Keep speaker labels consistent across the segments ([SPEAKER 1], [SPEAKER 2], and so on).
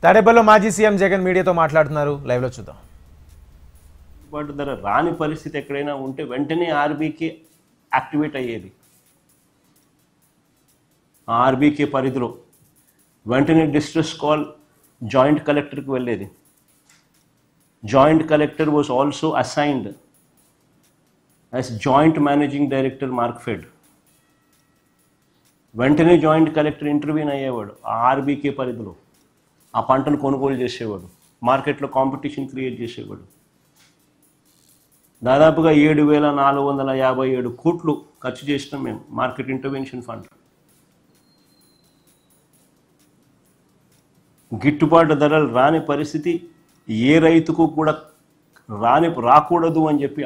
[SPEAKER 1] తాడేపల్లిలో మాజీ సీఎం జగన్ మీడియాతో మాట్లాడుతున్నారు. లైవ్లో చూద్దాం.
[SPEAKER 2] గిట్టుబాటు ధర రాని పరిస్థితి ఎక్కడైనా ఉంటే వెంటనే ఆర్బీకే యాక్టివేట్ అయ్యేది. ఆర్బీకే పరిధిలో వెంటనే డిస్ట్రెస్ కాల్ జాయింట్ కలెక్టర్కి వెళ్ళేది. Joint collector was also assigned as joint managing director Markfed. వెంటనే జాయింట్ కలెక్టర్ ఇంటర్వ్యూన్ అయ్యేవాడు. ఆ ఆర్బీకే పరిధిలో ఆ పంటను కొనుగోలు చేసేవాడు, మార్కెట్లో కాంపిటీషన్ క్రియేట్ చేసేవాడు. దాదాపుగా 7,457 కోట్లు ఖర్చు చేసినాం మేము మార్కెట్ ఇంటర్వెన్షన్ ఫండ్. గిట్టుబాటు ధరలు రాని పరిస్థితి ఏ రైతుకు కూడా రాకూడదు అని చెప్పి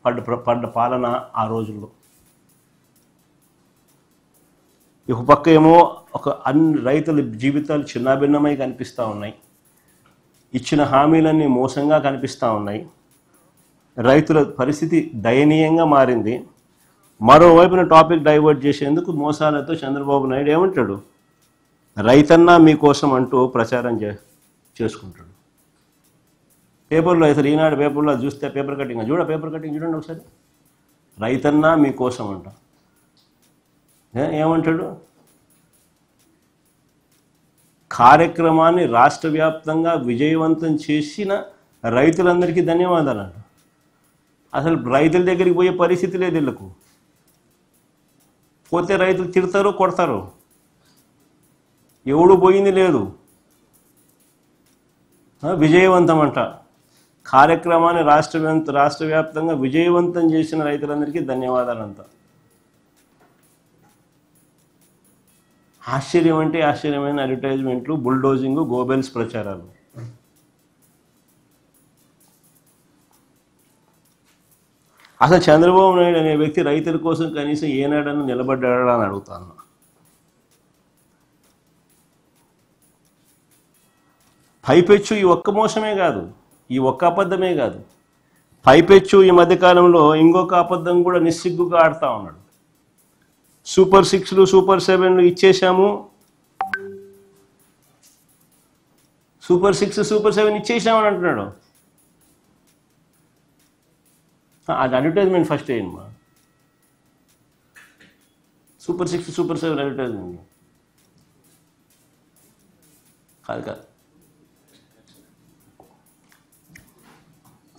[SPEAKER 2] పడ్డ పాలన ఆ రోజుల్లో. ఒక పక్క ఏమో అన్ని రైతుల జీవితాలు చిన్నాభిన్నమై కనిపిస్తూ ఉన్నాయి, ఇచ్చిన హామీలన్నీ మోసంగా కనిపిస్తూ ఉన్నాయి, రైతుల పరిస్థితి దయనీయంగా మారింది. మరోవైపున టాపిక్ డైవర్ట్ చేసేందుకు మోసాలతో చంద్రబాబు నాయుడు ఏమంటాడు, రైతన్నా మీకోసం అంటూ ప్రచారం చేసుకుంటాడు. పేపర్లో అసలు ఈనాడు పేపర్లో చూస్తే పేపర్ కటింగ్ చూడండి ఒకసారి. రైతన్నా మీకోసం అంట. ఏమంటాడు, కార్యక్రమాన్ని రాష్ట్ర వ్యాప్తంగా విజయవంతం చేసిన రైతులందరికీ ధన్యవాదాలు అంట. అసలు రైతుల దగ్గరికి పోయే పరిస్థితి లేదు వీళ్ళకు. పోతే రైతులు తిడతారు, కొడతారు, ఎవడు పోయింది లేదు. విజయవంతం అంట. కార్యక్రమాన్ని రాష్ట్ర వ్యాప్తంగా విజయవంతం చేసిన రైతులందరికీ ధన్యవాదాలంట. ఆశ్చర్యం అంటే ఆశ్చర్యమైన అడ్వర్టైజ్మెంట్లు, బుల్డోజింగ్, గోబెల్స్ ప్రచారాలు. అసలు చంద్రబాబు నాయుడు అనే వ్యక్తి రైతుల కోసం కనీసం ఏనాడన్నా నిలబడ్డాడా అని అడుగుతాను. పైపెచ్చు ఈ ఒక్క మోసమే కాదు, ఈ ఒక్క అబద్ధమే కాదు, పైపెచ్చు ఈ మధ్యకాలంలో ఇంకొక అబద్ధం కూడా నిస్సిగ్గుగా ఆడుతూ ఉన్నాడు. సూపర్ 6లు సూపర్ 7లు ఇచ్చేసాము, సూపర్ 6 సూపర్ 7 ఇచ్చేసామని అంటున్నాడు. అది అడ్వర్టైజ్మెంట్ ఫస్ట్ అయ్యిందమ్మా. సూపర్ 6 సూపర్ 7 అడ్వర్టైజ్మెంట్ కాదు.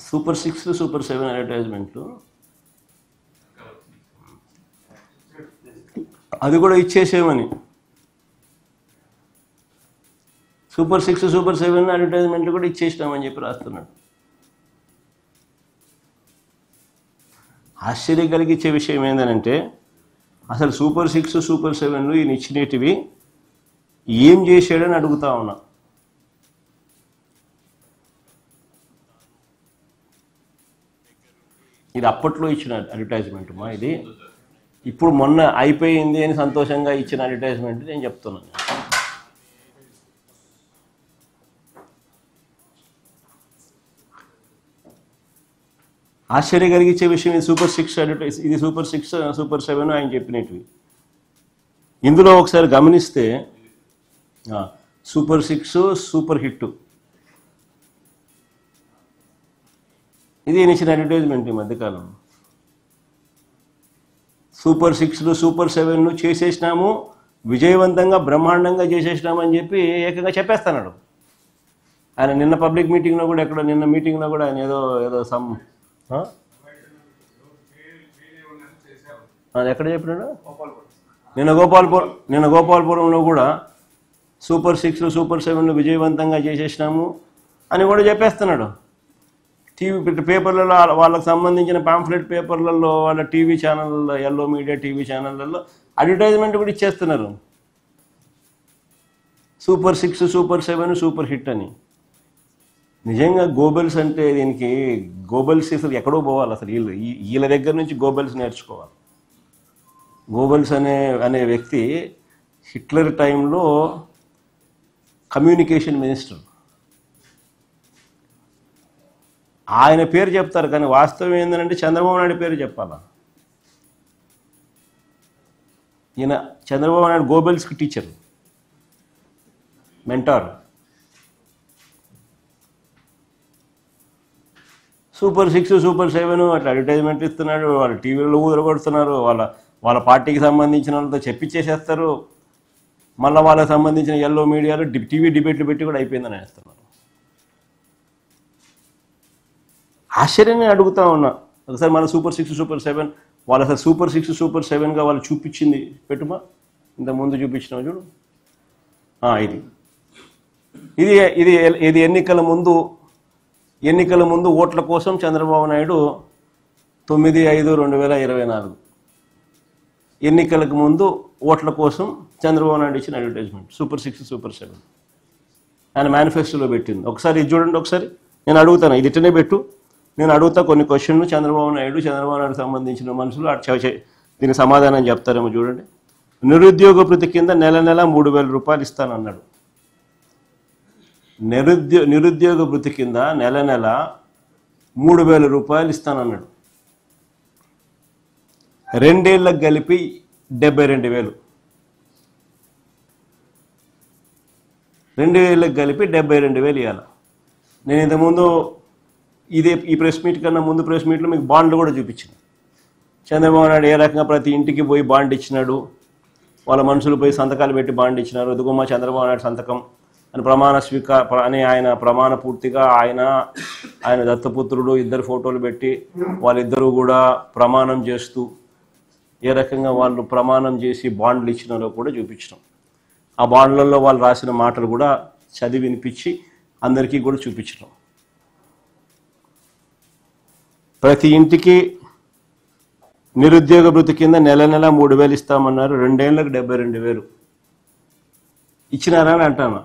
[SPEAKER 2] సూపర్ 6 సూపర్ 7 అడ్వర్టైజ్మెంట్లు అది కూడా ఇచ్చేసేమని. సూపర్ 6 సూపర్ 7 అడ్వర్టైజ్మెంట్లు కూడా ఇచ్చేసినామని చెప్పి రాస్తున్నాడు. ఆశ్చర్యం కలిగించే విషయం ఏంటంటే అసలు సూపర్ 6 సూపర్ 7లు ఈయన ఇచ్చినటివి ఏం చేశాడని అడుగుతా ఉన్నా. ఇది అప్పట్లో ఇచ్చిన అడ్వర్టైజ్మెంట్ మా, ఇది ఇప్పుడు మొన్న అయిపోయింది అని సంతోషంగా ఇచ్చిన అడ్వర్టైజ్మెంట్ నేను చెప్తున్నాను. ఆశ్చర్యం కలిగించే విషయం ఇది సూపర్ 6 అడ్వర్టైజ్, ఇది సూపర్ 6 సూపర్ 7 ఆయన చెప్పినవి. ఇందులో ఒకసారి గమనిస్తే సూపర్ 6 సూపర్ హిట్ ఇది ఇచ్చిన అడ్వర్టైజ్మెంట్ ఈ మధ్యకాలం. సూపర్ 6లు సూపర్ 7లు చేసేసినాము, విజయవంతంగా బ్రహ్మాండంగా చేసేసినాము అని చెప్పి ఏకంగా చెప్పేస్తున్నాడు ఆయన. నిన్న పబ్లిక్ మీటింగ్లో కూడా నిన్న మీటింగ్లో కూడా ఆయన ఏదో సమ్ అది ఎక్కడ చెప్పినాడు, నిన్న గోపాలపురంలో కూడా సూపర్ 6లు సూపర్ 7లు విజయవంతంగా చేసేసినాము అని కూడా చెప్పేస్తున్నాడు. టీవీ పేపర్లలో వాళ్ళకు సంబంధించిన పాంఫ్లెట్ పేపర్లలో, వాళ్ళ టీవీ ఛానళ్ళలో, ఎల్లో మీడియా టీవీ ఛానళ్ళల్లో అడ్వర్టైజ్మెంట్ కూడా ఇచ్చేస్తున్నారు. సూపర్ 6 సూపర్ 7 సూపర్ హిట్ అని. నిజంగా గోబెల్స్ అంటే దీనికి గోబెల్స్ అసలు ఎక్కడో పోవాలి. అసలు వీళ్ళ దగ్గర నుంచి గోబెల్స్ నేర్చుకోవాలి. గోబెల్స్ అనే వ్యక్తి హిట్లర్ టైంలో కమ్యూనికేషన్ మినిస్టర్. ఆయన పేరు చెప్తారు కానీ వాస్తవం ఏంటంటే చంద్రబాబు నాయుడు పేరు చెప్పాలా. ఈయన చంద్రబాబు నాయుడు గోబెల్స్కి టీచర్, మెంటార్. సూపర్ 6 సూపర్ 7 అట్లా అడ్వర్టైజ్మెంట్ ఇస్తున్నాడు, వాళ్ళు టీవీలో ఊదరగొడుతున్నారు, వాళ్ళ పార్టీకి సంబంధించిన వాళ్ళతో చెప్పించేసేస్తారు. మళ్ళీ వాళ్ళకి సంబంధించిన ఎల్లో మీడియాలో టీవీ డిబేట్లు పెట్టి కూడా అయిపోయిందని వేస్తున్నారు. ఆశ్చర్యంగా అడుగుతా ఉన్నా, ఒకసారి మన సూపర్ 6 సూపర్ 7 వాళ్ళు అసలు సూపర్ 6 సూపర్ 7గా వాళ్ళు చూపించింది పెట్టుమా, ఇంతకుముందు చూపించినావు చూడు. ఇది ఎన్నికల ముందు ఓట్ల కోసం చంద్రబాబు నాయుడు 9/5/2024 ఎన్నికలకు ముందు ఓట్ల కోసం చంద్రబాబు నాయుడు ఇచ్చిన అడ్వర్టైజ్మెంట్ సూపర్ 6 సూపర్ 7 ఆయన మేనిఫెస్టోలో పెట్టింది. ఒకసారి ఇది చూడండి, ఒకసారి నేను అడుగుతాను, ఇది ఇట్టనే పెట్టు, నేను అడుగుతా కొన్ని క్వశ్చన్లు, చంద్రబాబు నాయుడు సంబంధించిన మనుషులు దీనికి సమాధానం చెప్తారేమో చూడండి. నిరుద్యోగ భృతి కింద నెల 3,000 రూపాయలు ఇస్తానన్నాడు. నిరుద్యోగ భృతి కింద నెల 3,000 రూపాయలు ఇస్తానన్నాడు. 2 ఏళ్ళకి కలిపి 72,000. 2 ఏళ్ళకి కలిపి 72,000 ఇవ్వాలి. నేను ఇంతకుముందు ఈ ప్రెస్ మీట్ కన్నా ముందు ప్రెస్ మీట్లో మీకు బాండ్లు కూడా చూపించాను. చంద్రబాబు నాయుడు ఏ రకంగా ప్రతి ఇంటికి పోయి బాండ్ ఇచ్చినాడు, వాళ్ళ మనుషులు పోయి సంతకాలు పెట్టి బాండ్ ఇచ్చినారు. ఎదుగుమ్మ చంద్రబాబు నాయుడు సంతకం అని ఆయన ప్రమాణ పూర్తిగా ఆయన దత్తపుత్రుడు ఇద్దరు ఫోటోలు పెట్టి వాళ్ళిద్దరూ కూడా ప్రమాణం చేస్తూ ఏ రకంగా వాళ్ళు ప్రమాణం చేసి బాండ్లు ఇచ్చినారో కూడా చూపించడం. ఆ బాండ్లలో వాళ్ళు రాసిన మాటలు కూడా చదివి వినిపించి అందరికీ కూడా చూపించడం. ప్రతి ఇంటికి నిరుద్యోగ భృతి కింద నెల 3,000 ఇస్తామన్నారు. 2 ఏళ్ళకి 72,000 ఇచ్చినారా అని అంటాను.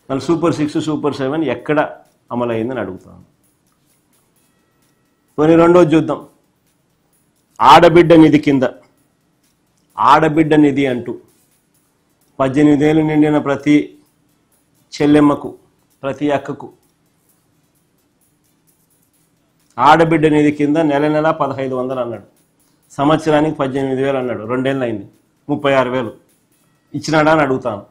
[SPEAKER 2] మళ్ళీ సూపర్ 6 సూపర్ 7 ఎక్కడ అమలైందని అడుగుతాను. కొన్ని రెండోది చూద్దాం. ఆడబిడ్డ నిధి కింద ఆడబిడ్డ నిధి అంటూ 18 ఏళ్ళు నిండిన ప్రతి చెల్లెమ్మకు ప్రతి అక్కకు ఆడబిడ్డ నిధి కింద నెల 1,500 అన్నాడు. సంవత్సరానికి 18,000 అన్నాడు. 2 ఏళ్ళు అయింది, 36,000 ఇచ్చినాడా అని అడుగుతాను.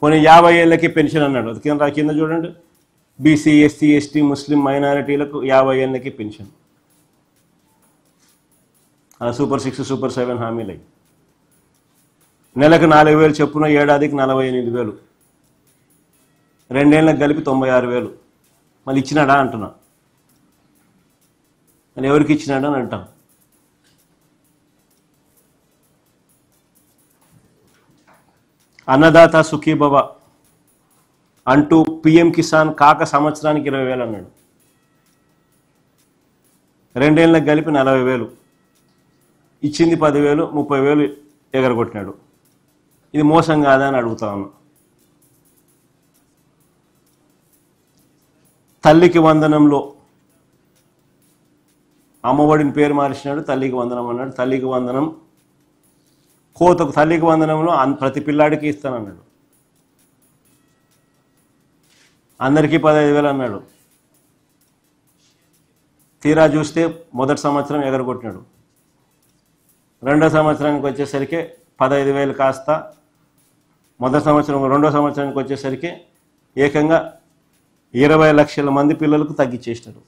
[SPEAKER 2] కొన్ని 50 ఏళ్ళకి పెన్షన్ అన్నాడు. అది కింద చూడండి, బీసీ ఎస్సీ ఎస్టీ ముస్లిం మైనారిటీలకు 50 ఏళ్ళకి పెన్షన్. అలా సూపర్ 6 సూపర్ 7 హామీలు అయ్యి నెలకు 4,000 చొప్పున ఏడాదికి 48,000, 2 ఏళ్ళకి కలిపి 96,000. మళ్ళీ ఇచ్చినాడా అంటున్నా. మళ్ళీ ఎవరికి ఇచ్చినాడా అని అంటాం. అన్నదాత సుఖీభవ అంటూ పిఎం కిసాన్ కాక సంవత్సరానికి 20,000 అన్నాడు. 2 ఏళ్ళకి కలిపి 40,000, ఇచ్చింది 10,000, 30,000 ఎగరగొట్టినాడు. ఇది మోసం కాదా అని అడుగుతా ఉన్నా. తల్లికి వందనంలో అమ్మఒడిని పేరు మార్చినాడు, తల్లికి వందనం అన్నాడు. తల్లికి వందనం కోతకు తల్లికి వందనంలో ప్రతి పిల్లాడికి ఇస్తానన్నాడు. అందరికీ 15,000 అన్నాడు. తీరా చూస్తే మొదటి సంవత్సరం ఎగరగొట్టినాడు. రెండో సంవత్సరానికి వచ్చేసరికి 15,000 కాస్త రెండో సంవత్సరానికి వచ్చేసరికి ఏకంగా 20 లక్షల మంది పిల్లలకు తగ్గించేసినారు.